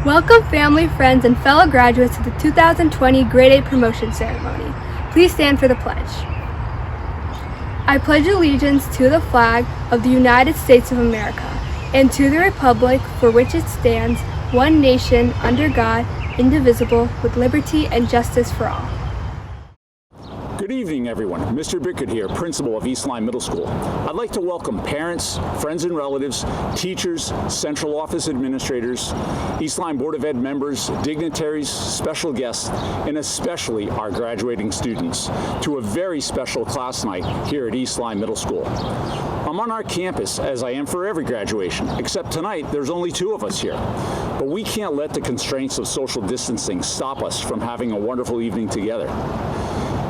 Welcome family, friends, and fellow graduates to the 2020 Grade 8 Promotion Ceremony. Please stand for the pledge. I pledge allegiance to the flag of the United States of America and to the republic for which it stands, one nation, under God, indivisible, with liberty and justice for all. Good evening, everyone. Mr. Bickett here, principal of East Lyme Middle School. I'd like to welcome parents, friends and relatives, teachers, central office administrators, East Lyme Board of Ed members, dignitaries, special guests, and especially our graduating students to a very special class night here at East Lyme Middle School. I'm on our campus, as I am for every graduation, except tonight there's only 2 of us here. But we can't let the constraints of social distancing stop us from having a wonderful evening together.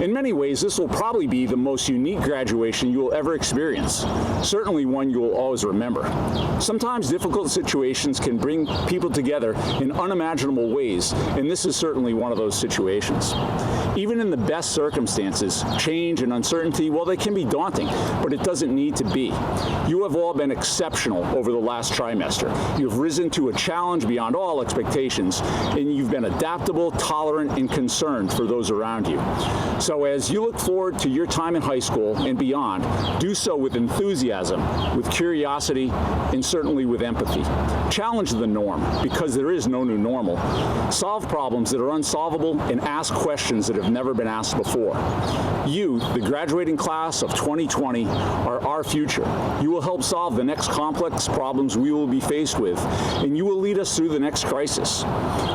In many ways, this will probably be the most unique graduation you will ever experience, certainly one you will always remember. Sometimes difficult situations can bring people together in unimaginable ways, and this is certainly one of those situations. Even in the best circumstances, change and uncertainty, well, they can be daunting, but it doesn't need to be. You have all been exceptional over the last trimester. You've risen to a challenge beyond all expectations, and you've been adaptable, tolerant, and concerned for those around you. So as you look forward to your time in high school and beyond, do so with enthusiasm, with curiosity, and certainly with empathy. Challenge the norm, because there is no new normal. Solve problems that are unsolvable and ask questions that have never been asked before. You, the graduating class of 2020, are our future. You will help solve the next complex problems we will be faced with, and you will lead us through the next crisis.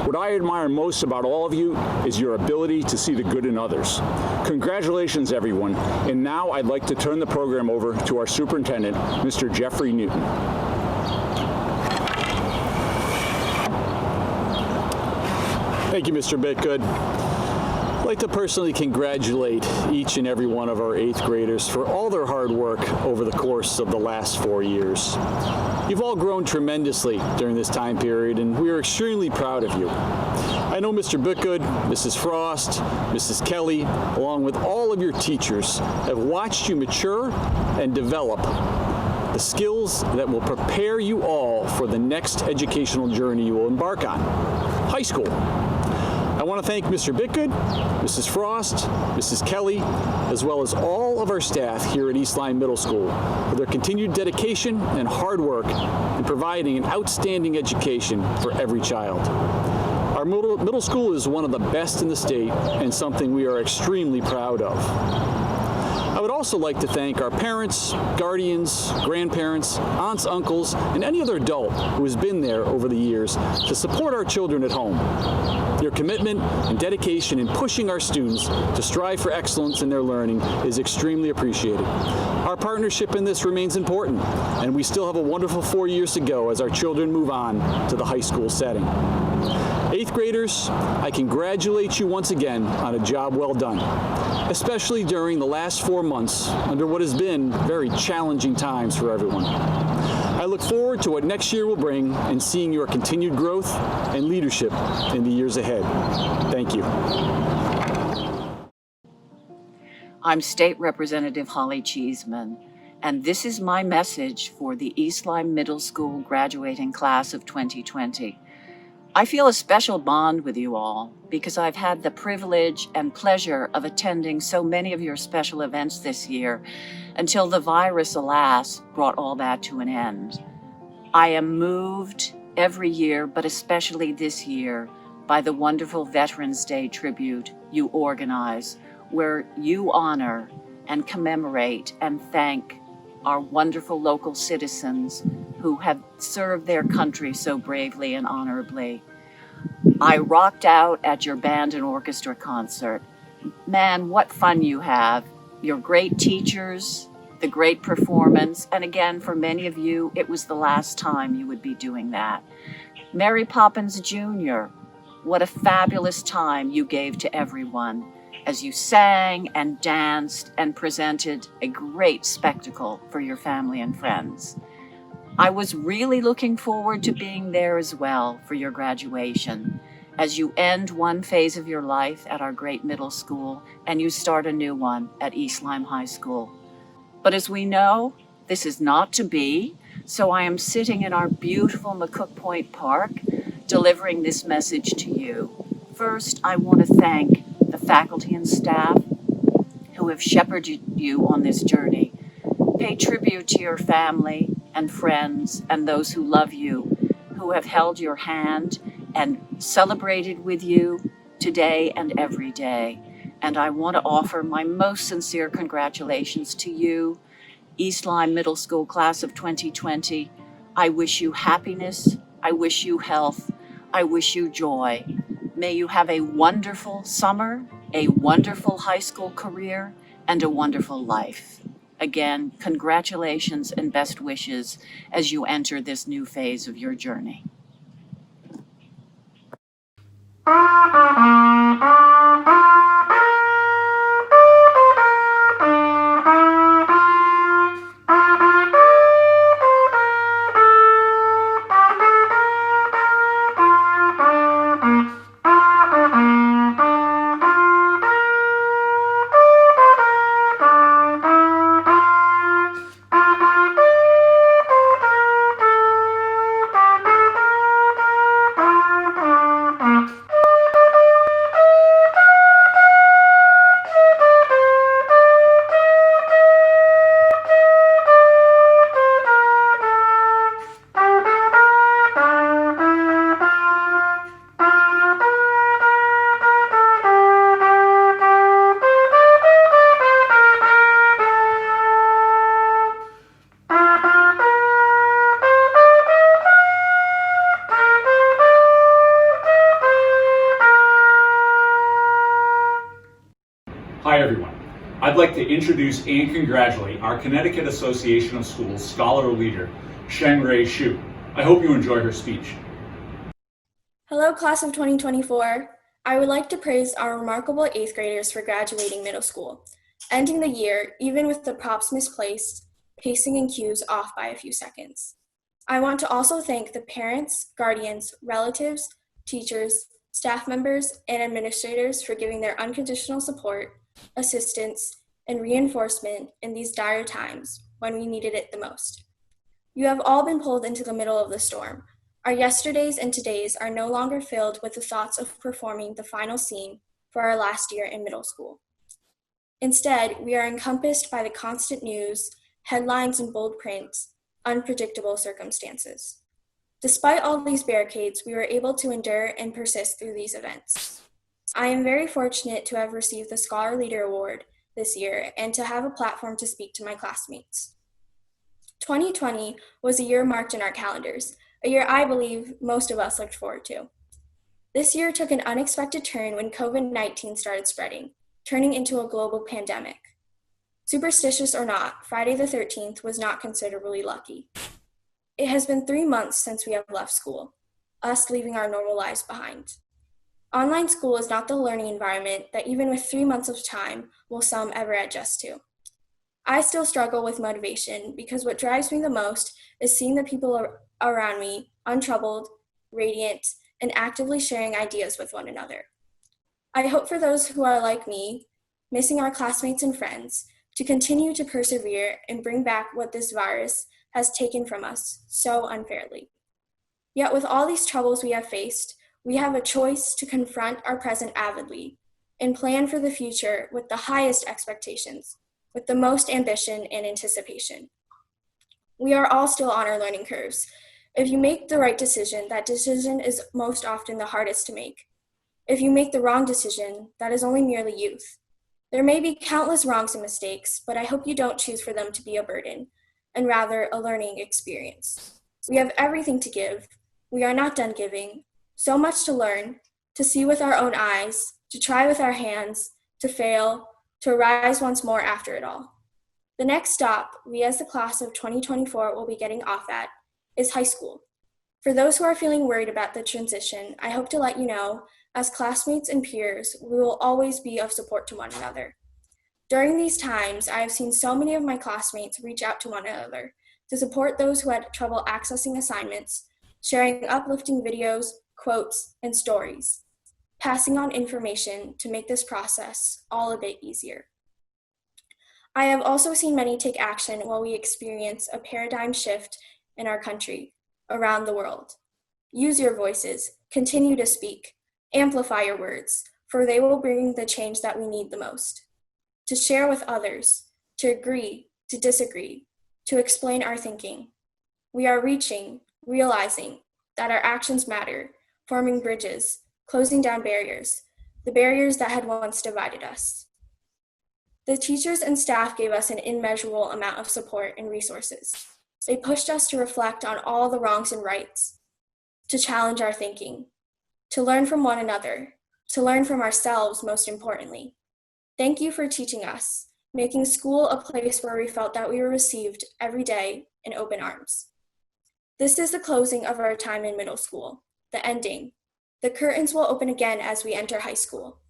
What I admire most about all of you is your ability to see the good in others. Congratulations, everyone. And now I'd like to turn the program over to our superintendent, Mr. Jeffrey Newton. Thank you, Mr. Bitgood. I'd like to personally congratulate each and every one of our 8th graders for all their hard work over the course of the last 4 years. You've all grown tremendously during this time period, and we are extremely proud of you. I know Mr. Bitgood, Mrs. Frost, Mrs. Kelly, along with all of your teachers, have watched you mature and develop the skills that will prepare you all for the next educational journey you will embark on, high school. I want to thank Mr. Bitgood, Mrs. Frost, Mrs. Kelly, as well as all of our staff here at East Lyme Middle School for their continued dedication and hard work in providing an outstanding education for every child. Our middle school is one of the best in the state and something we are extremely proud of. I would also like to thank our parents, guardians, grandparents, aunts, uncles, and any other adult who has been there over the years to support our children at home. Your commitment and dedication in pushing our students to strive for excellence in their learning is extremely appreciated. Our partnership in this remains important, and we still have a wonderful 4 years to go as our children move on to the high school setting. 8th graders, I congratulate you once again on a job well done, especially during the last 4 months under what has been very challenging times for everyone. I look forward to what next year will bring and seeing your continued growth and leadership in the years ahead. Thank you. I'm State Representative Holly Cheeseman, and this is my message for the East Lyme Middle School graduating class of 2020. I feel a special bond with you all because I've had the privilege and pleasure of attending so many of your special events this year until the virus, alas, brought all that to an end. I am moved every year, but especially this year, by the wonderful Veterans Day tribute you organize, where you honor and commemorate and thank our wonderful local citizens who have served their country so bravely and honorably. I rocked out at your band and orchestra concert. Man, what fun you have. Your great teachers, the great performance, and again, for many of you, it was the last time you would be doing that. Mary Poppins Jr., what a fabulous time you gave to everyone as you sang and danced and presented a great spectacle for your family and friends. I was really looking forward to being there as well for your graduation, as you end one phase of your life at our great middle school and you start a new one at East Lyme High School. But as we know, this is not to be, so I am sitting in our beautiful McCook Point Park delivering this message to you. First, I want to thank the faculty and staff who have shepherded you on this journey. Pay tribute to your family and friends and those who love you, who have held your hand and celebrated with you today and every day. And I want to offer my most sincere congratulations to you, East Lyme Middle School class of 2020. I wish you happiness. I wish you health. I wish you joy. May you have a wonderful summer, a wonderful high school career, and a wonderful life. Again, congratulations and best wishes as you enter this new phase of your journey. Hi everyone. I'd like to introduce and congratulate our Connecticut Association of Schools Scholar Leader, Sheng-Ray Xu. I hope you enjoy her speech. Hello, class of 2024. I would like to praise our remarkable 8th graders for graduating middle school, ending the year even with the props misplaced, pacing and cues off by a few seconds. I want to also thank the parents, guardians, relatives, teachers, staff members, and administrators for giving their unconditional support, assistance, and reinforcement in these dire times when we needed it the most. You have all been pulled into the middle of the storm. Our yesterdays and todays are no longer filled with the thoughts of performing the final scene for our last year in middle school. Instead, we are encompassed by the constant news, headlines in bold print, unpredictable circumstances. Despite all these barricades, we were able to endure and persist through these events. I am very fortunate to have received the Scholar Leader Award this year and to have a platform to speak to my classmates. 2020 was a year marked in our calendars, a year I believe most of us looked forward to. This year took an unexpected turn when COVID-19 started spreading, turning into a global pandemic. Superstitious or not, Friday the 13th was not considerably lucky. It has been 3 months since we have left school, us leaving our normal lives behind. Online school is not the learning environment that even with 3 months of time will some ever adjust to. I still struggle with motivation because what drives me the most is seeing the people around me untroubled, radiant, and actively sharing ideas with one another. I hope for those who are like me, missing our classmates and friends, to continue to persevere and bring back what this virus has taken from us so unfairly. Yet with all these troubles we have faced, we have a choice to confront our present avidly and plan for the future with the highest expectations, with the most ambition and anticipation. We are all still on our learning curves. If you make the right decision, that decision is most often the hardest to make. If you make the wrong decision, that is only merely youth. There may be countless wrongs and mistakes, but I hope you don't choose for them to be a burden, and rather a learning experience. We have everything to give. We are not done giving. So much to learn, to see with our own eyes, to try with our hands, to fail, to rise once more after it all. The next stop we as the class of 2024 will be getting off at is high school. For those who are feeling worried about the transition, I hope to let you know, as classmates and peers, we will always be of support to one another. During these times, I have seen so many of my classmates reach out to one another to support those who had trouble accessing assignments, sharing uplifting videos, quotes, and stories, passing on information to make this process all a bit easier. I have also seen many take action while we experience a paradigm shift in our country, around the world. Use your voices, continue to speak, amplify your words, for they will bring the change that we need the most. To share with others, to agree, to disagree, to explain our thinking. We are reaching, realizing that our actions matter, forming bridges, closing down barriers, the barriers that had once divided us. The teachers and staff gave us an immeasurable amount of support and resources. They pushed us to reflect on all the wrongs and rights, to challenge our thinking, to learn from one another, to learn from ourselves most importantly. Thank you for teaching us, making school a place where we felt that we were received every day in open arms. This is the closing of our time in middle school, the ending. The curtains will open again as we enter high school.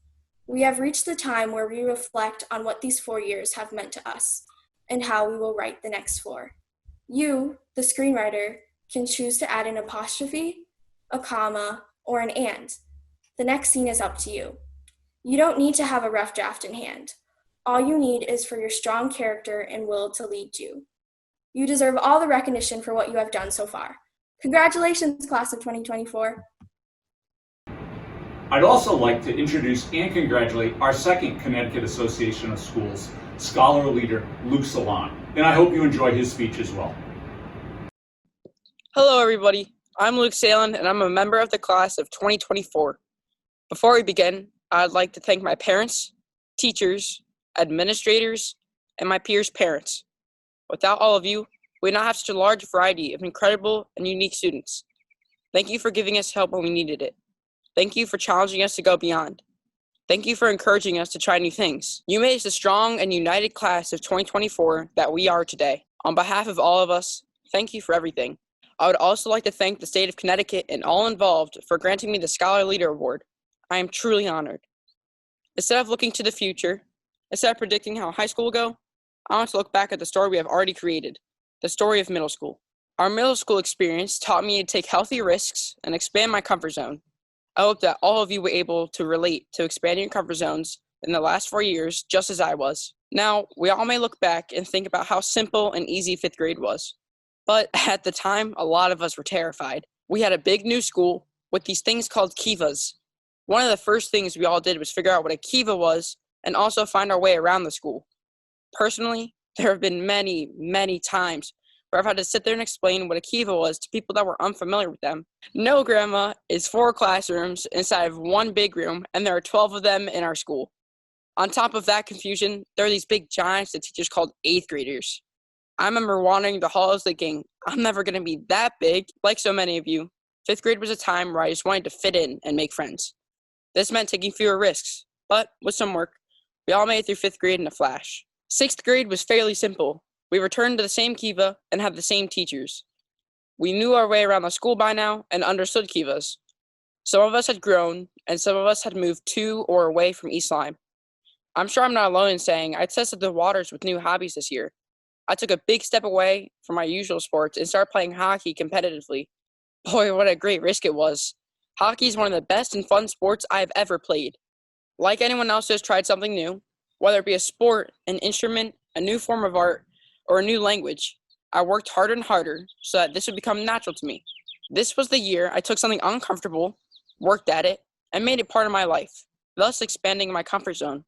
We have reached the time where we reflect on what these 4 years have meant to us and how we will write the next 4. You, the screenwriter, can choose to add an apostrophe, a comma, or an and. The next scene is up to you. You don't need to have a rough draft in hand. All you need is for your strong character and will to lead you. You deserve all the recognition for what you have done so far. Congratulations, class of 2024. I'd also like to introduce and congratulate our second Connecticut Association of Schools scholar leader, Luke Salon, and I hope you enjoy his speech as well. Hello, everybody. I'm Luke Salon, and I'm a member of the class of 2024. Before we begin, I'd like to thank my parents, teachers, administrators, and my peers' parents. Without all of you, we would not have such a large variety of incredible and unique students. Thank you for giving us help when we needed it. Thank you for challenging us to go beyond. Thank you for encouraging us to try new things. You made us the strong and united class of 2024 that we are today. On behalf of all of us, thank you for everything. I would also like to thank the state of Connecticut and all involved for granting me the Scholar Leader Award. I am truly honored. Instead of looking to the future, instead of predicting how high school will go, I want to look back at the story we have already created, the story of middle school. Our middle school experience taught me to take healthy risks and expand my comfort zone. I hope that all of you were able to relate to expanding your comfort zones in the last 4 years, just as I was. Now, we all may look back and think about how simple and easy 5th grade was. But at the time, a lot of us were terrified. We had a big new school with these things called kivas. One of the first things we all did was figure out what a kiva was and also find our way around the school. Personally, there have been many, many times where I've had to sit there and explain what a kiva was to people that were unfamiliar with them. No, Grandma, is 4 classrooms inside of one big room, and there are 12 of them in our school. On top of that confusion, there are these big giants that teachers called 8th graders. I remember wandering the halls thinking, I'm never going to be that big. Like so many of you, 5th grade was a time where I just wanted to fit in and make friends. This meant taking fewer risks, but with some work, we all made it through 5th grade in a flash. 6th grade was fairly simple. We returned to the same kiva and had the same teachers. We knew our way around the school by now and understood kivas. Some of us had grown, and some of us had moved to or away from East Lyme. I'm sure I'm not alone in saying I tested the waters with new hobbies this year. I took a big step away from my usual sports and started playing hockey competitively. Boy, what a great risk it was. Hockey is one of the best and fun sports I have ever played. Like anyone else who has tried something new, whether it be a sport, an instrument, a new form of art, or a new language, I worked harder and harder so that this would become natural to me. This was the year I took something uncomfortable, worked at it, and made it part of my life, thus expanding my comfort zone.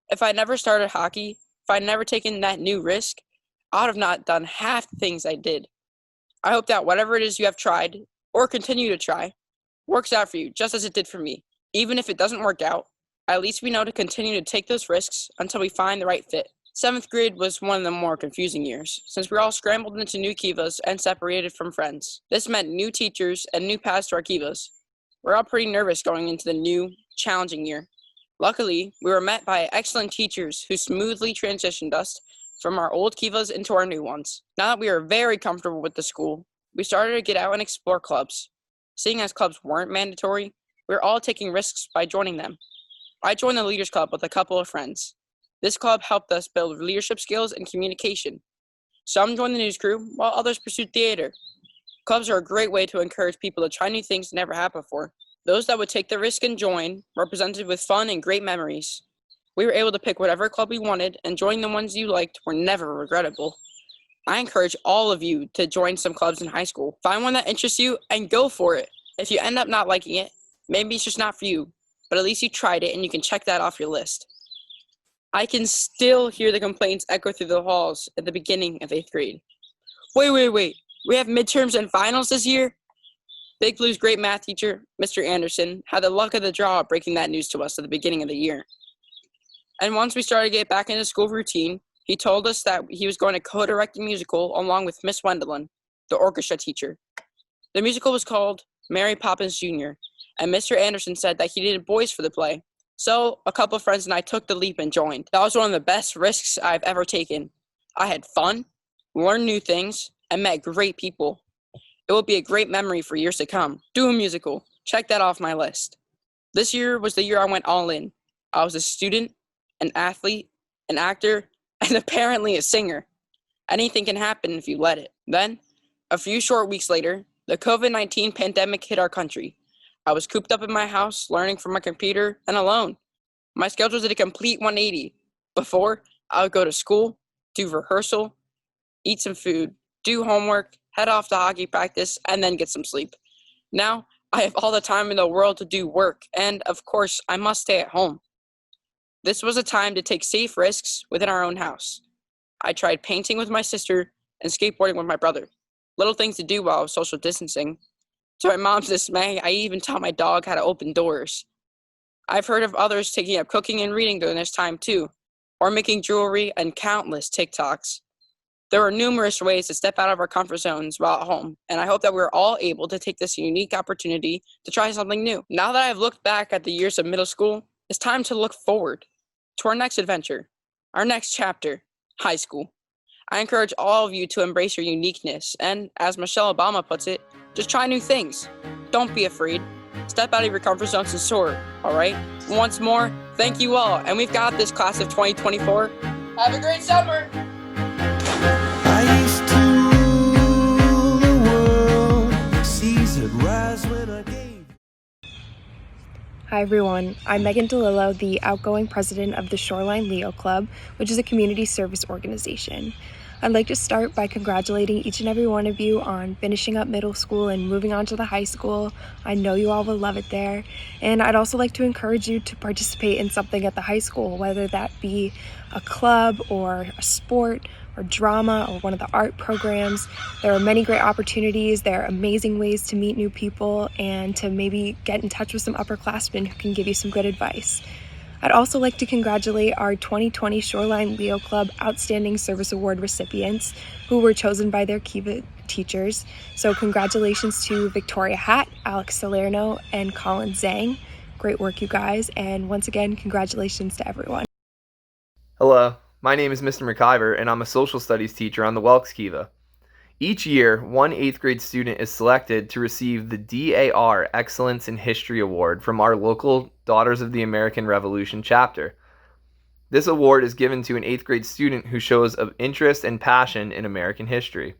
If I had never started hockey, if I had never taken that new risk, I would have not done half the things I did. I hope that whatever it is you have tried, or continue to try, works out for you just as it did for me. Even if it doesn't work out, at least we know to continue to take those risks until we find the right fit. 7th grade was one of the more confusing years, since we were all scrambled into new kivas and separated from friends. This meant new teachers and new paths to our kivas. We're all pretty nervous going into the new, challenging year. Luckily, we were met by excellent teachers who smoothly transitioned us from our old kivas into our new ones. Now that we are very comfortable with the school, we started to get out and explore clubs. Seeing as clubs weren't mandatory, we were all taking risks by joining them. I joined the Leaders Club with a couple of friends. This club helped us build leadership skills and communication. Some joined the news crew, while others pursued theater. Clubs are a great way to encourage people to try new things that never happened before. Those that would take the risk and join were presented with fun and great memories. We were able to pick whatever club we wanted, and joining the ones you liked were never regrettable. I encourage all of you to join some clubs in high school. Find one that interests you and go for it. If you end up not liking it, maybe it's just not for you, but at least you tried it and you can check that off your list. I can still hear the complaints echo through the halls at the beginning of 8th grade. Wait, we have midterms and finals this year? Big Blue's great math teacher, Mr. Anderson, had the luck of the draw breaking that news to us at the beginning of the year. And once we started to get back into school routine, he told us that he was going to co-direct a musical along with Miss Wendelin, the orchestra teacher. The musical was called Mary Poppins Jr., and Mr. Anderson said that he needed boys for the play. So a couple of friends and I took the leap and joined. That was one of the best risks I've ever taken. I had fun, learned new things, and met great people. It will be a great memory for years to come. Do a musical. Check that off my list. This year was the year I went all in. I was a student, an athlete, an actor, and apparently a singer. Anything can happen if you let it. Then, a few short weeks later, the COVID-19 pandemic hit our country. I was cooped up in my house, learning from my computer, and alone. My schedule did a complete 180. Before, I would go to school, do rehearsal, eat some food, do homework, head off to hockey practice, and then get some sleep. Now, I have all the time in the world to do work, and of course, I must stay at home. This was a time to take safe risks within our own house. I tried painting with my sister and skateboarding with my brother. Little things to do while I was social distancing. To my mom's dismay, I even taught my dog how to open doors. I've heard of others taking up cooking and reading during this time too, or making jewelry and countless TikToks. There are numerous ways to step out of our comfort zones while at home, and I hope that we're all able to take this unique opportunity to try something new. Now that I've looked back at the years of middle school, it's time to look forward to our next adventure, our next chapter, high school. I encourage all of you to embrace your uniqueness and, as Michelle Obama puts it, just try new things. Don't be afraid. Step out of your comfort zones and soar, all right? Once more, thank you all, and we've got this class of 2024. Have a great summer! I used to rule the world, seas would rise when I gave. Hi everyone, I'm Megan DeLillo, the outgoing president of the Shoreline Leo Club, which is a community service organization. I'd like to start by congratulating each and every one of you on finishing up middle school and moving on to the high school. I know you all will love it there. And I'd also like to encourage you to participate in something at the high school, whether that be a club or a sport or drama or one of the art programs. There are many great opportunities. There are amazing ways to meet new people and to maybe get in touch with some upperclassmen who can give you some good advice. I'd also like to congratulate our 2020 Shoreline Leo Club Outstanding Service Award recipients who were chosen by their Kiva teachers. So congratulations to Victoria Hatt, Alex Salerno, and Colin Zhang. Great work, you guys. And once again, congratulations to everyone. Hello, my name is Mr. McIver, and I'm a social studies teacher on the Welks Kiva. Each year, one 8th grade student is selected to receive the DAR Excellence in History Award from our local Daughters of the American Revolution chapter. This award is given to an 8th grade student who shows of interest and passion in American history.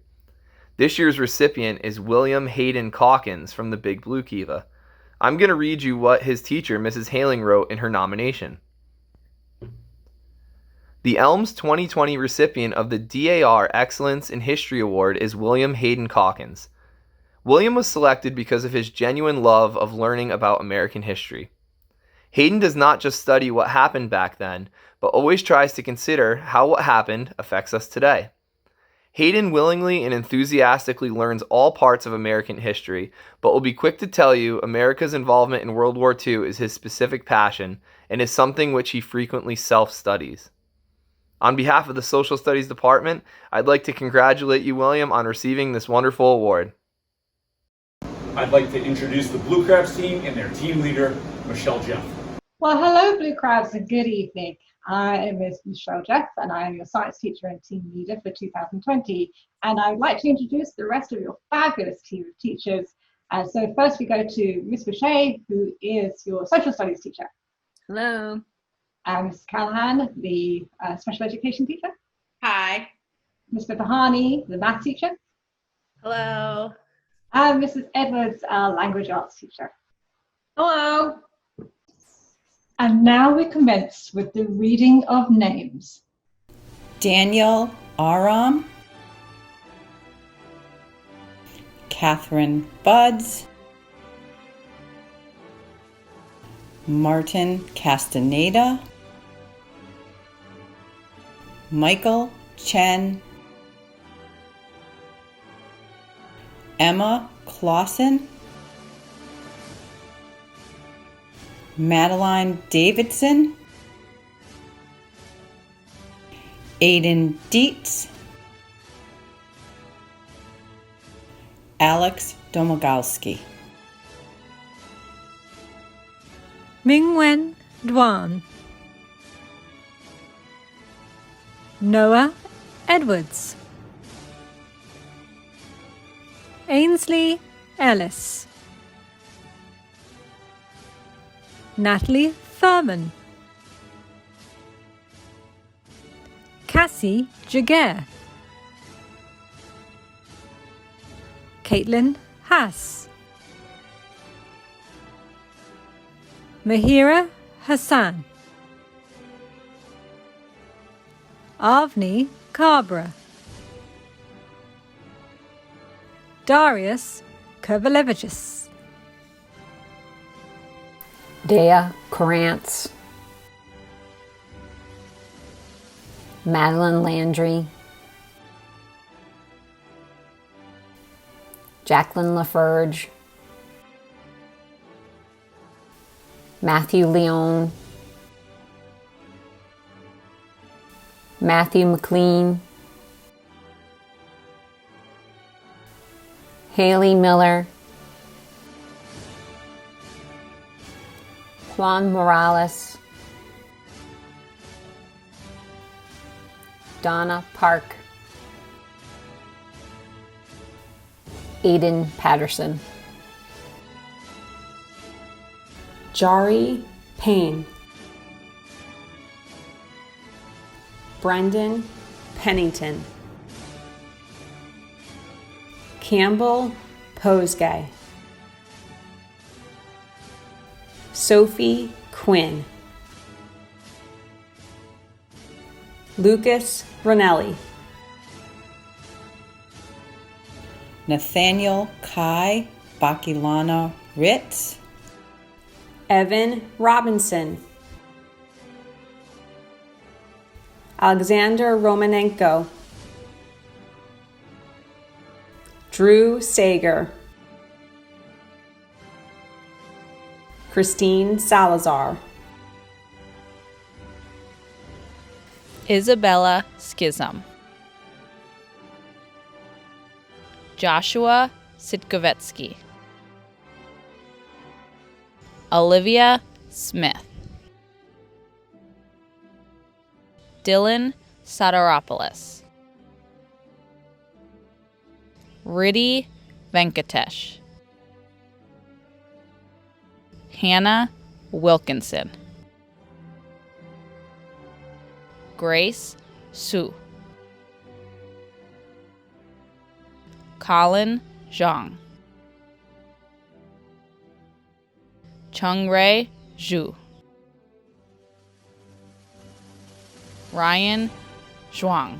This year's recipient is William Hayden Calkins from the Big Blue Kiva. I'm going to read you what his teacher, Mrs. Haling, wrote in her nomination. The ELMS 2020 recipient of the DAR Excellence in History Award is William Hayden Calkins. William was selected because of his genuine love of learning about American history. Hayden does not just study what happened back then, but always tries to consider how what happened affects us today. Hayden willingly and enthusiastically learns all parts of American history, but will be quick to tell you America's involvement in World War II is his specific passion and is something which he frequently self-studies. On behalf of the Social Studies Department, I'd like to congratulate you, William, on receiving this wonderful award. I'd like to introduce the Blue Crabs team and their team leader, Michelle Jeff. Well, hello, Blue Crabs, and good evening. I am Ms. Michelle Jeff, and I am your science teacher and team leader for 2020. And I would like to introduce the rest of your fabulous team of teachers. So first we go to Ms. Boucher, who is your social studies teacher. Hello. Ms. Callahan, the special education teacher. Hi. Mr. Bahani, the math teacher. Hello. And Mrs. Edwards, our language arts teacher. Hello. And now we commence with the reading of names. Daniel Aram, Catherine Buds, Martin Castaneda, Michael Chen, Emma Clausen, Madeline Davidson, Aiden Dietz, Alex Domogowski. Mingwen Duan, Noah Edwards, Ainsley Ellis, Natalie Thurman, Cassie Jaguar, Caitlin Haas, Mahira Hassan, Avni Kabra, Darius Kurvalevicius, Dea Korantz, Madeline Landry, Jacqueline Laferge, Matthew Leon, Matthew McLean, Haley Miller, Juan Morales, Donna Park, Aiden Patterson, Jari Payne, Brendan Pennington, Campbell Posgay, Sophie Quinn, Lucas Ronelli, Nathaniel Kai Bakilana Ritz, Evan Robinson, Alexander Romanenko, Drew Sager, Christine Salazar, Isabella Schism, Joshua Sitkovetsky, Olivia Smith, Dylan Sadaropoulos, Riddhi Venkatesh, Hannah Wilkinson, Grace Su, Colin Zhang, Chungray Zhu, Ryan Zhuang,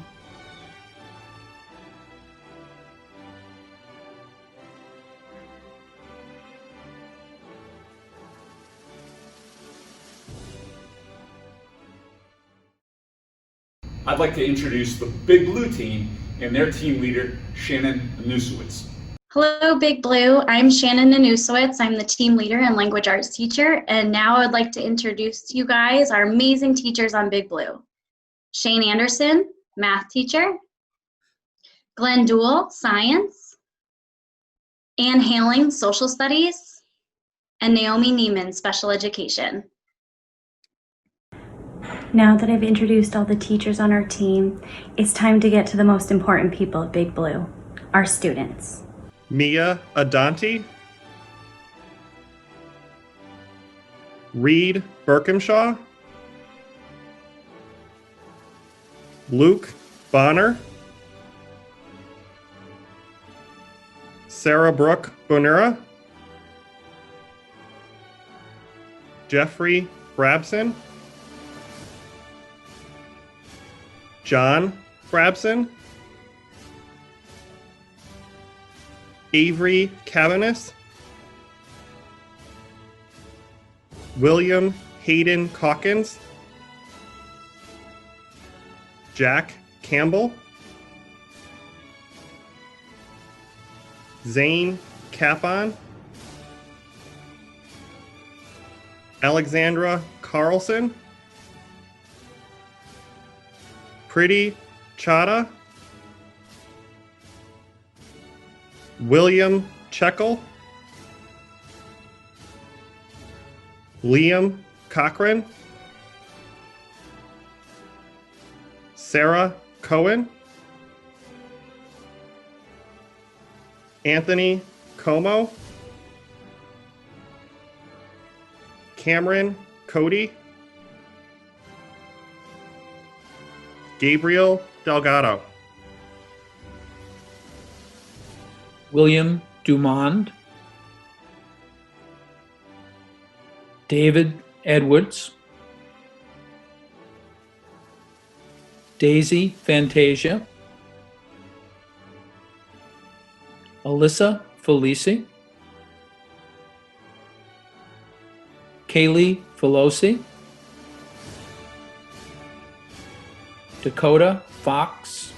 I'd like to introduce the Big Blue team and their team leader, Shannon Nusowitz. Hello, Big Blue. I'm Shannon Nanusowitz. I'm the team leader and language arts teacher. And now I would like to introduce to you guys our amazing teachers on Big Blue. Shane Anderson, math teacher. Glenn Duell, science. Ann Haling, social studies. And Naomi Neiman, special education. Now that I've introduced all the teachers on our team, it's time to get to the most important people at Big Blue, our students. Mia Adanti, Reed Berkhamshaw, Luke Bonner, Sarah Brooke Bonura, Jeffrey Brabson, John Brabson, Avery Cavanis, William Hayden Calkins, Jack Campbell, Zane Capon, Alexandra Carlson, Pretty Chada, William Checkle, Liam Cochran, Sarah Cohen, Anthony Como, Cameron Cody, Gabriel Delgado, William Dumond, David Edwards, Daisy Fantasia, Alyssa Felici, Kaylee Filosi, Dakota Fox,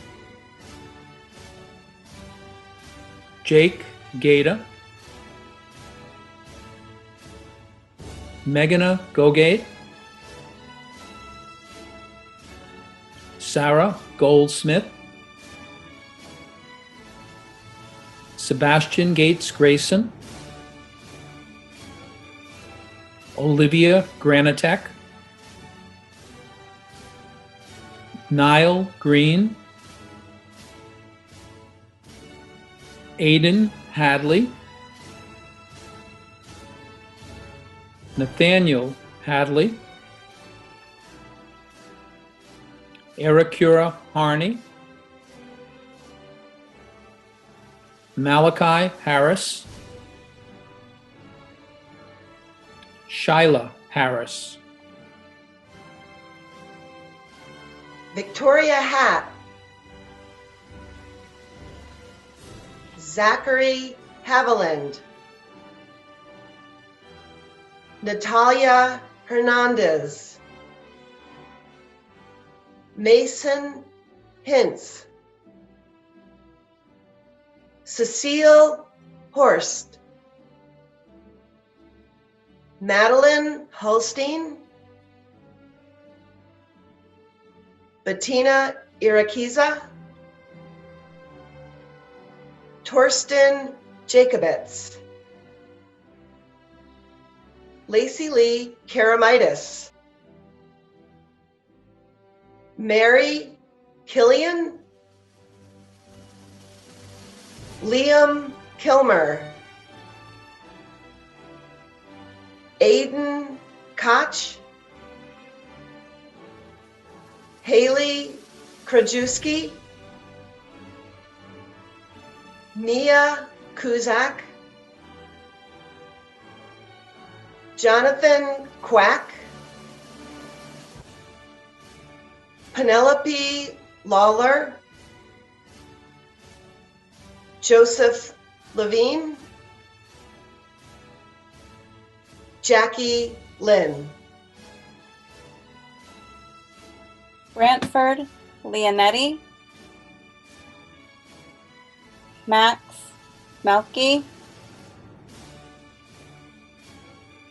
Jake Gata, Meghana Gogate, Sarah Goldsmith, Sebastian Gates Grayson, Olivia Granitek, Niall Green, Aiden Hadley, Nathaniel Hadley, Ericura Harney, Malachi Harris, Shyla Harris, Victoria Hatt, Zachary Haviland, Natalia Hernandez, Mason Hintz, Cecile Horst, Madeline Holstein, Bettina Irakiza, Torsten Jacobitz, Lacey Lee Karamitis, Mary Killian, Liam Kilmer, Aiden Koch, Haley Krajewski, Mia Kuzak, Jonathan Quack, Penelope Lawler, Joseph Levine, Jackie Lynn. Brantford Leonetti, Max Melky,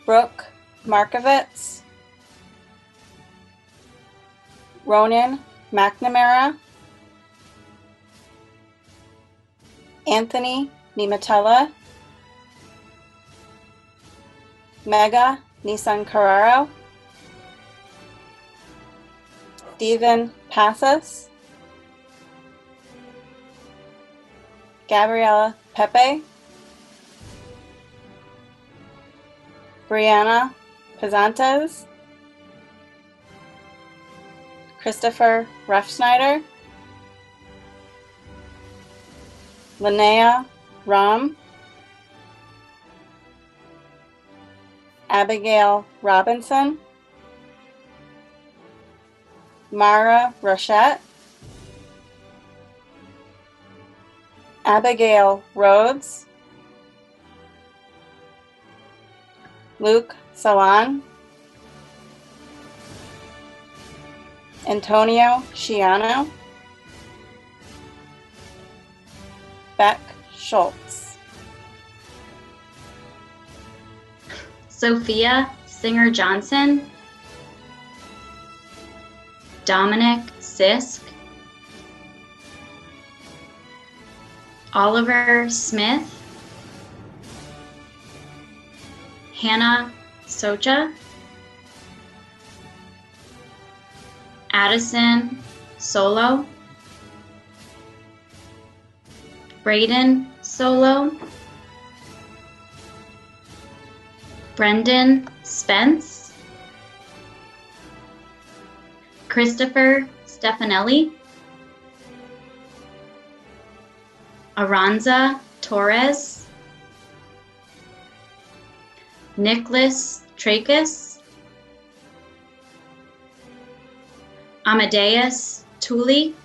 Brooke Markovitz, Ronan McNamara, Anthony Nimatella, Mega Nissan Carraro, Stephen Passas, Gabriella Pepe, Brianna Pazantes, Christopher Ruffsnyder, Linnea Rom, Abigail Robinson, Mara Rochette, Abigail Rhodes, Luke Salon, Antonio Shiano, Beck Schultz, Sophia Singer Johnson, Dominic Sisk, Oliver Smith, Hannah Socha, Addison Solo, Braden Solo, Brendan Spence, Christopher Stefanelli, Aranza Torres, Nicholas Tracus, Amadeus Tooley,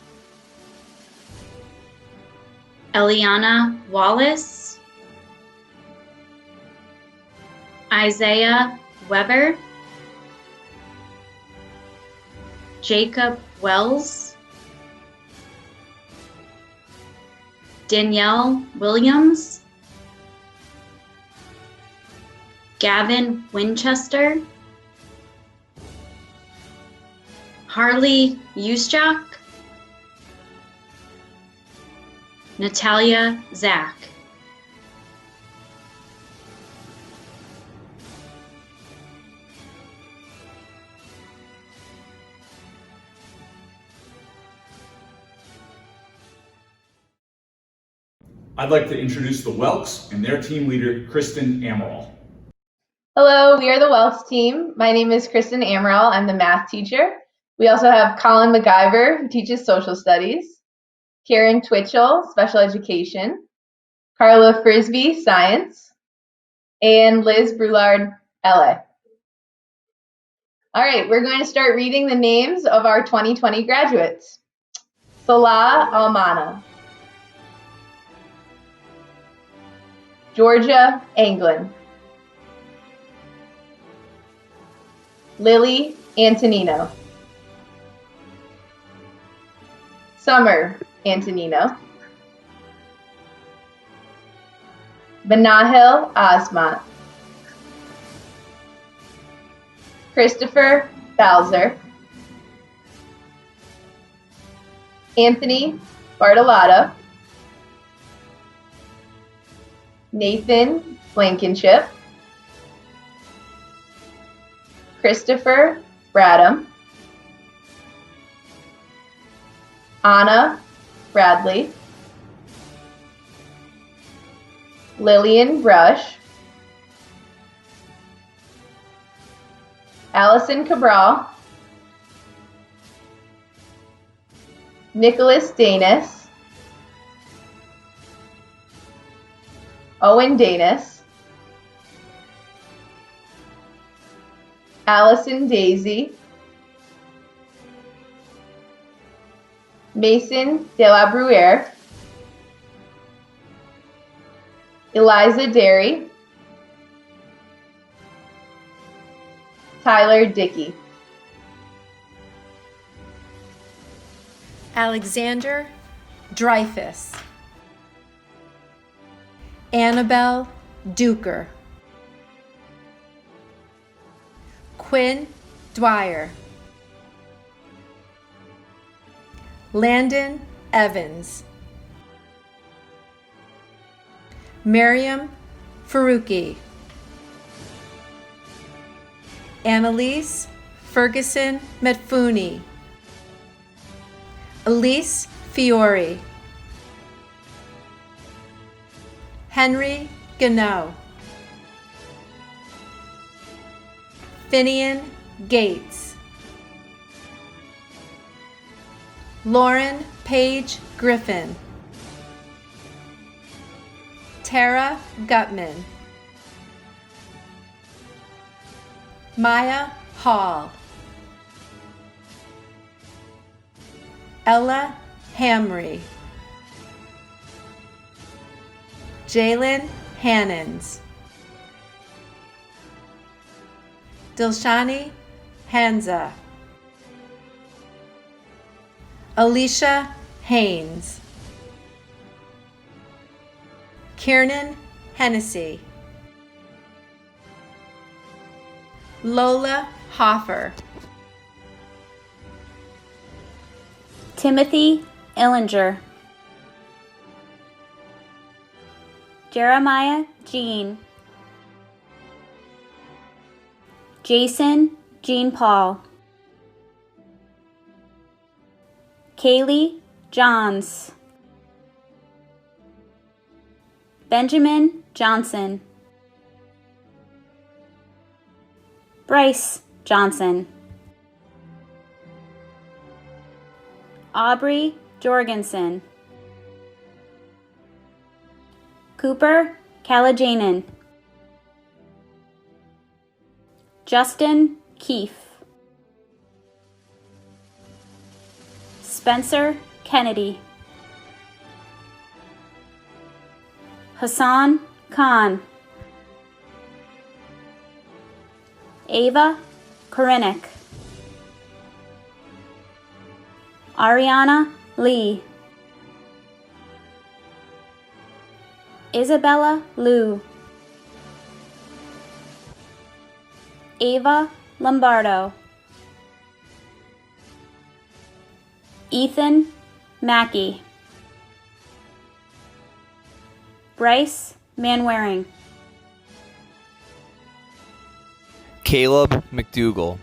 Eliana Wallace, Isaiah Weber, Jacob Wells, Danielle Williams, Gavin Winchester, Harley Uschak, Natalia Zach. I'd like to introduce the Welks and their team leader, Kristen Amaral. Hello, we are the Welks team. My name is Kristen Amaral. I'm the math teacher. We also have Colin MacGyver, who teaches social studies, Karen Twitchell, special education, Carla Frisbee, science, and Liz Brulard, LA. All right, we're going to start reading the names of our 2020 graduates. Salah Almana, Georgia Anglin, Lily Antonino, Summer Antonino, Benahil Asmat, Christopher Bowser, Anthony Bartolotta, Nathan Blankenship, Christopher Bradham, Anna Bradley, Lillian Brush, Allison Cabral, Nicholas Danis, Owen Danis, Allison Daisy, Mason de la Bruyere, Eliza Derry, Tyler Dickey. Alexander Dreyfus, Annabelle Duker, Quinn Dwyer, Landon Evans, Miriam Faruqi, Annalise Ferguson Metfuni, Elise Fiore, Henry Gano, Finian Gates, Lauren Page Griffin, Tara Gutman, Maya Hall, Ella Hamry, Jalen Hannons, Dilshani Hanza, Alicia Haynes, Kiernan Hennessy, Lola Hoffer, Timothy Illinger, Jeremiah Jean, Jason Jean Paul, Kaylee Johns, Benjamin Johnson, Bryce Johnson, Aubrey Jorgensen, Cooper Kalajanen, Justin Keefe, Spencer Kennedy, Hassan Khan, Ava Korinek, Ariana Lee, Isabella Liu, Ava Lombardo, Ethan Mackey, Bryce Manwaring, Caleb McDougall,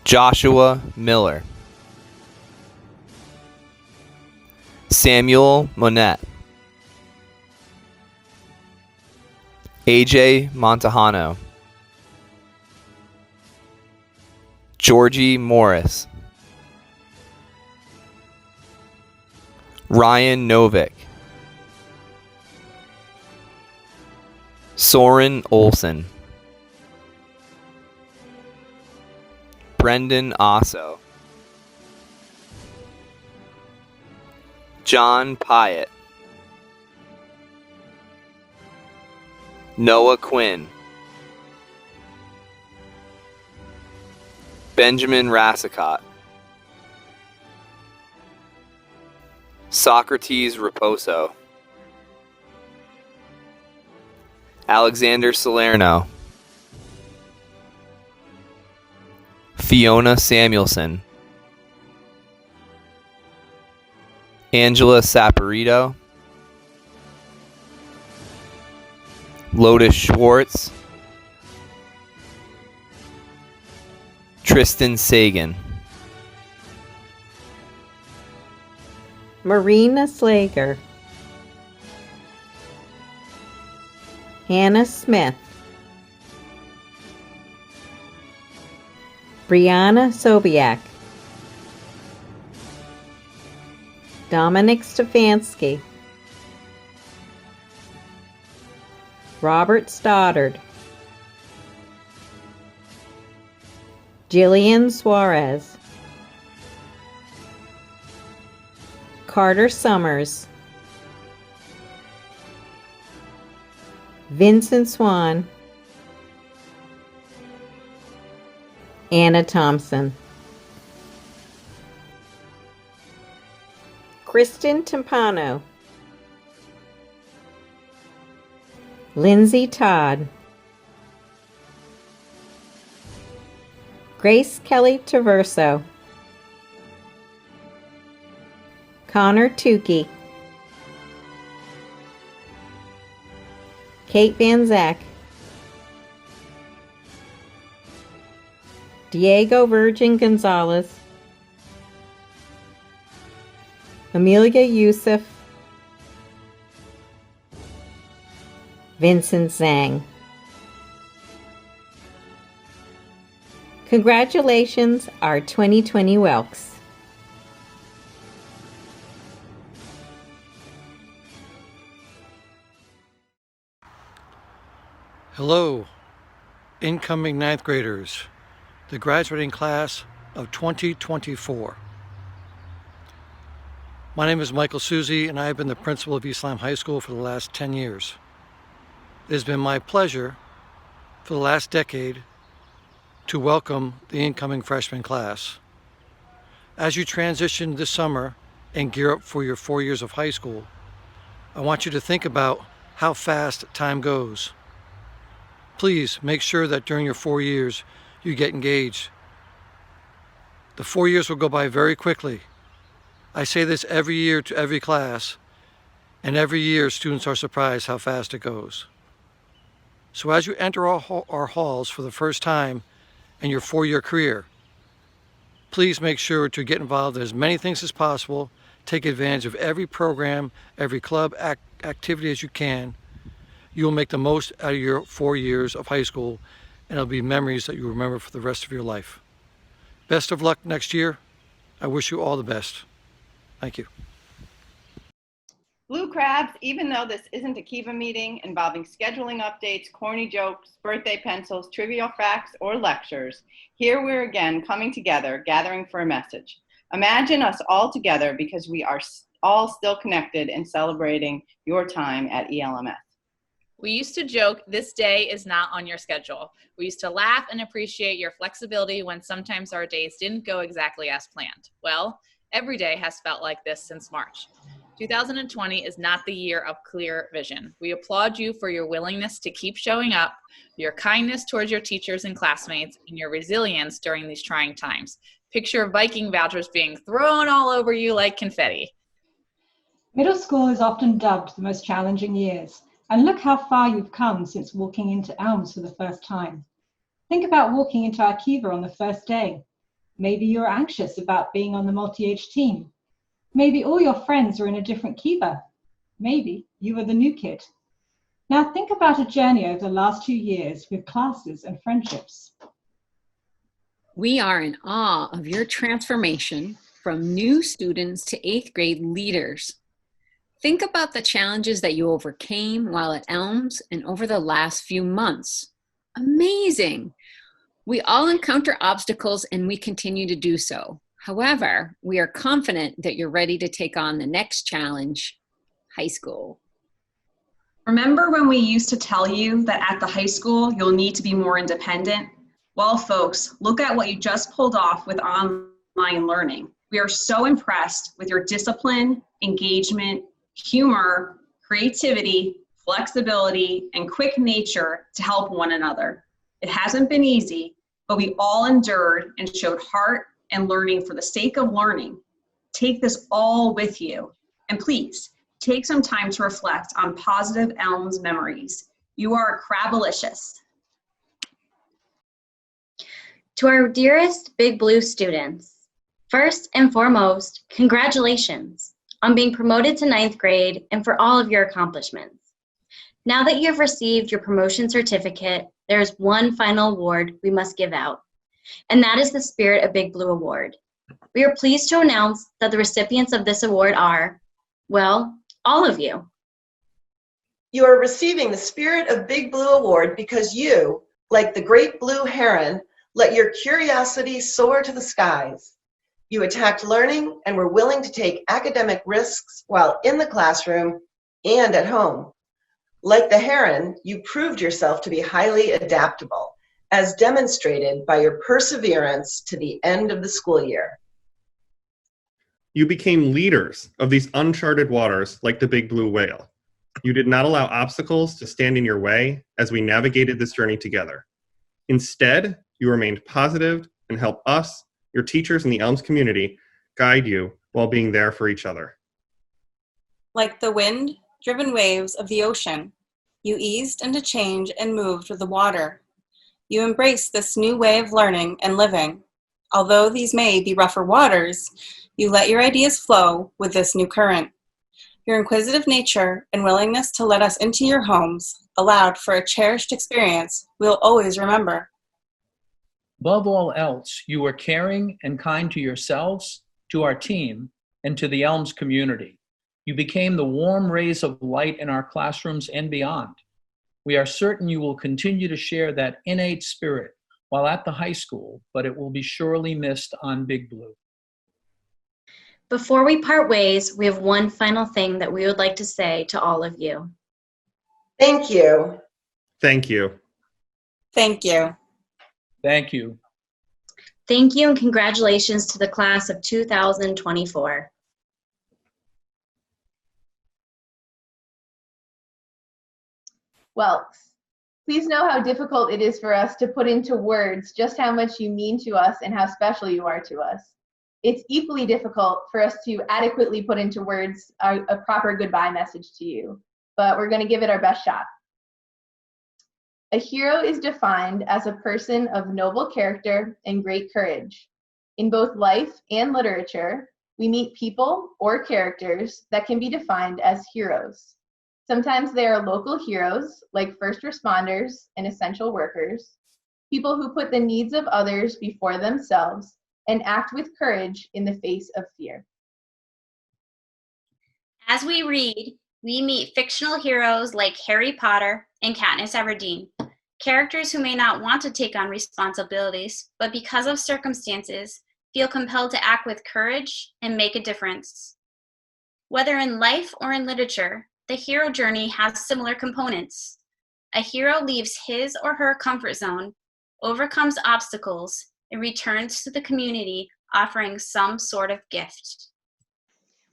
Joshua Miller, Samuel Monette, AJ Montejano, Georgie Morris, Ryan Novick, Soren Olson, Brendan Osso, John Pyatt, Noah Quinn, Benjamin Rassicott, Socrates Raposo, Alexander Salerno, Fiona Samuelson, Angela Saporito, Lotus Schwartz, Tristan Sagan, Marina Slager, Hannah Smith, Brianna Sobiak, Dominic Stefanski, Robert Stoddard, Jillian Suarez, Carter Summers, Vincent Swan, Anna Thompson, Kristen Timpano, Lindsay Todd, Grace Kelly Traverso, Connor Tukey, Kate Van Zak, Diego Virgin Gonzalez, Amelia Youssef, Vincent Zhang. Congratulations, our 2020 Welks. Hello, incoming ninth graders, the graduating class of 2024. My name is Michael Suzy, and I have been the principal of East Lyme High School for the last 10 years. It has been my pleasure for the last decade to welcome the incoming freshman class. As you transition this summer and gear up for your 4 years of high school, I want you to think about how fast time goes. Please make sure that during your 4 years you get engaged. The 4 years will go by very quickly. I say this every year to every class, and every year students are surprised how fast it goes. So as you enter our halls for the first time in your 4-year career, please make sure to get involved in as many things as possible. Take advantage of every program, every club activity as you can. You will make the most out of your 4 years of high school, and it'll be memories that you remember for the rest of your life. Best of luck next year. I wish you all the best. Thank you. Blue Crabs, even though this isn't a Kiva meeting involving scheduling updates, corny jokes, birthday pencils, trivial facts, or lectures, here we're again coming together, gathering for a message. Imagine us all together because we are all still connected and celebrating your time at ELMS. We used to joke, this day is not on your schedule. We used to laugh and appreciate your flexibility when sometimes our days didn't go exactly as planned. Well, every day has felt like this since March. 2020 is not the year of clear vision. We applaud you for your willingness to keep showing up, your kindness towards your teachers and classmates, and your resilience during these trying times. Picture Viking vouchers being thrown all over you like confetti. Middle school is often dubbed the most challenging years, and look how far you've come since walking into ELMS for the first time. Think about walking into our Kiva on the first day. Maybe you're anxious about being on the multi-age team. Maybe all your friends are in a different Kiva. Maybe you are the new kid. Now think about a journey over the last 2 years with classes and friendships. We are in awe of your transformation from new students to 8th grade leaders. Think about the challenges that you overcame while at ELMS and over the last few months. Amazing! We all encounter obstacles and we continue to do so. However, we are confident that you're ready to take on the next challenge, high school. Remember when we used to tell you that at the high school, you'll need to be more independent? Well, folks, look at what you just pulled off with online learning. We are so impressed with your discipline, engagement, humor, creativity, flexibility, and quick nature to help one another. It hasn't been easy, but we all endured and showed heart and learning for the sake of learning. Take this all with you. And please, take some time to reflect on positive ELMS memories. You are crabalicious. To our dearest Big Blue students, first and foremost, congratulations on being promoted to 9th grade and for all of your accomplishments. Now that you have received your promotion certificate, there is one final award we must give out, and that is the Spirit of Big Blue Award. We are pleased to announce that the recipients of this award are, well, all of you. You are receiving the Spirit of Big Blue Award because you, like the great blue heron, let your curiosity soar to the skies. You attacked learning and were willing to take academic risks while in the classroom and at home. Like the heron, you proved yourself to be highly adaptable, as demonstrated by your perseverance to the end of the school year. You became leaders of these uncharted waters like the big blue whale. You did not allow obstacles to stand in your way as we navigated this journey together. Instead, you remained positive and helped us, your teachers, and the ELMS community guide you while being there for each other. Like the wind-driven waves of the ocean, you eased into change and moved with the water. You embraced this new way of learning and living. Although these may be rougher waters, you let your ideas flow with this new current. Your inquisitive nature and willingness to let us into your homes allowed for a cherished experience we'll always remember. Above all else, you were caring and kind to yourselves, to our team, and to the ELMS community. You became the warm rays of light in our classrooms and beyond. We are certain you will continue to share that innate spirit while at the high school, but it will be surely missed on Big Blue. Before we part ways, we have one final thing that we would like to say to all of you. Thank you. Thank you. Thank you. Thank you. Thank you and congratulations to the class of 2024. Whelks, please know how difficult it is for us to put into words just how much you mean to us and how special you are to us. It's equally difficult for us to adequately put into words a proper goodbye message to you, but we're going to give it our best shot. A hero is defined as a person of noble character and great courage. In both life and literature, we meet people or characters that can be defined as heroes. Sometimes they are local heroes, like first responders and essential workers, people who put the needs of others before themselves and act with courage in the face of fear. As we read, we meet fictional heroes like Harry Potter and Katniss Everdeen, characters who may not want to take on responsibilities, but because of circumstances, feel compelled to act with courage and make a difference. Whether in life or in literature, the hero journey has similar components. A hero leaves his or her comfort zone, overcomes obstacles, and returns to the community offering some sort of gift.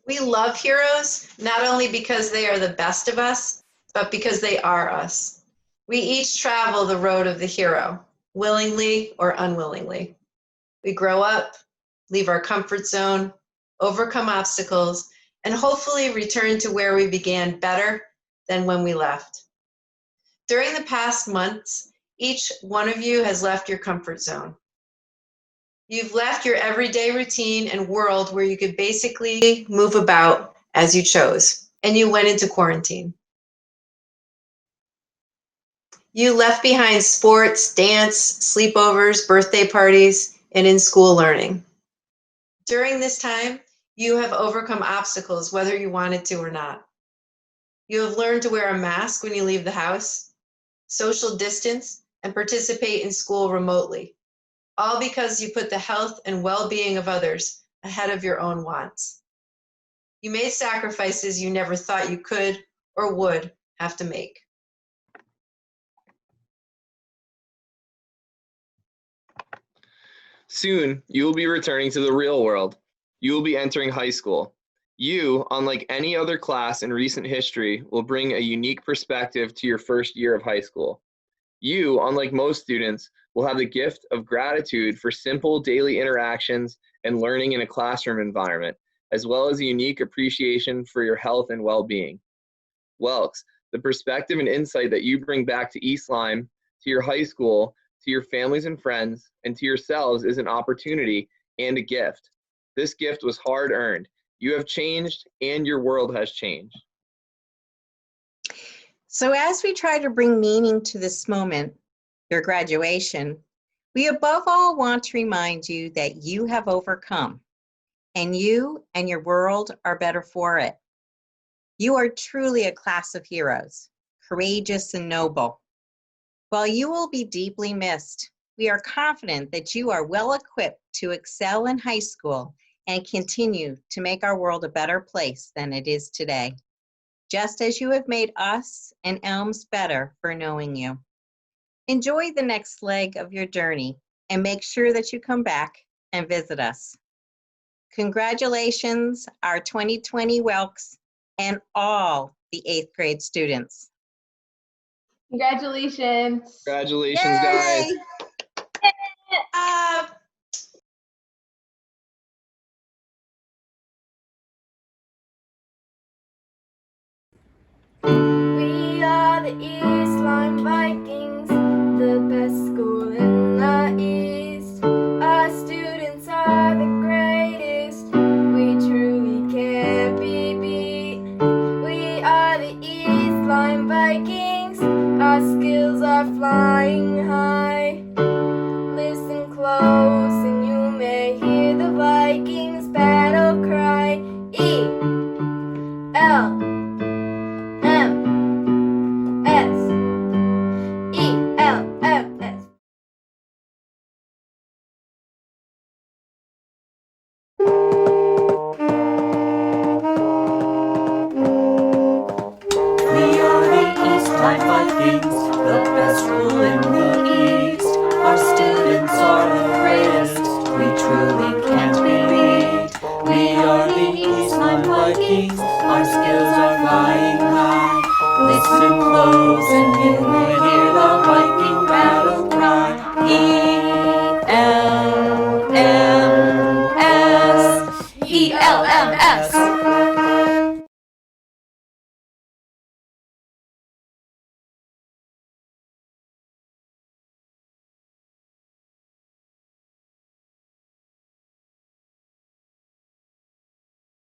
We love heroes, not only because they are the best of us, but because they are us. We each travel the road of the hero, willingly or unwillingly. We grow up, leave our comfort zone, overcome obstacles, and hopefully return to where we began better than when we left. During the past months, each one of you has left your comfort zone. You've left your everyday routine and world where you could basically move about as you chose, and you went into quarantine. You left behind sports, dance, sleepovers, birthday parties, and in-school learning. During this time, you have overcome obstacles whether you wanted to or not. You have learned to wear a mask when you leave the house, social distance, and participate in school remotely, all because you put the health and well-being of others ahead of your own wants. You made sacrifices you never thought you could or would have to make. Soon, you will be returning to the real world. You will be entering high school. You, unlike any other class in recent history, will bring a unique perspective to your first year of high school. You, unlike most students, will have the gift of gratitude for simple daily interactions and learning in a classroom environment, as well as a unique appreciation for your health and well-being. Whelks, the perspective and insight that you bring back to East Lyme, to your high school, to your families and friends, and to yourselves is an opportunity and a gift. This gift was hard-earned. You have changed, and your world has changed. So as we try to bring meaning to this moment, your graduation, we above all want to remind you that you have overcome, and you and your world are better for it. You are truly a class of heroes, courageous and noble. While you will be deeply missed, we are confident that you are well equipped to excel in high school and continue to make our world a better place than it is today, just as you have made us and ELMS better for knowing you. Enjoy the next leg of your journey and make sure that you come back and visit us. Congratulations, our 2020 Whelks and all the 8th grade students. Congratulations. Congratulations, guys. We are the East Lyme Vikings, the best school in the East. Our students are the greatest, we truly can't be beat. We are the East Lyme Vikings, our skills are flying high. Listen close and you may hear the Vikings battle cry. ELMS. We are the East Lyme Vikings, the best school in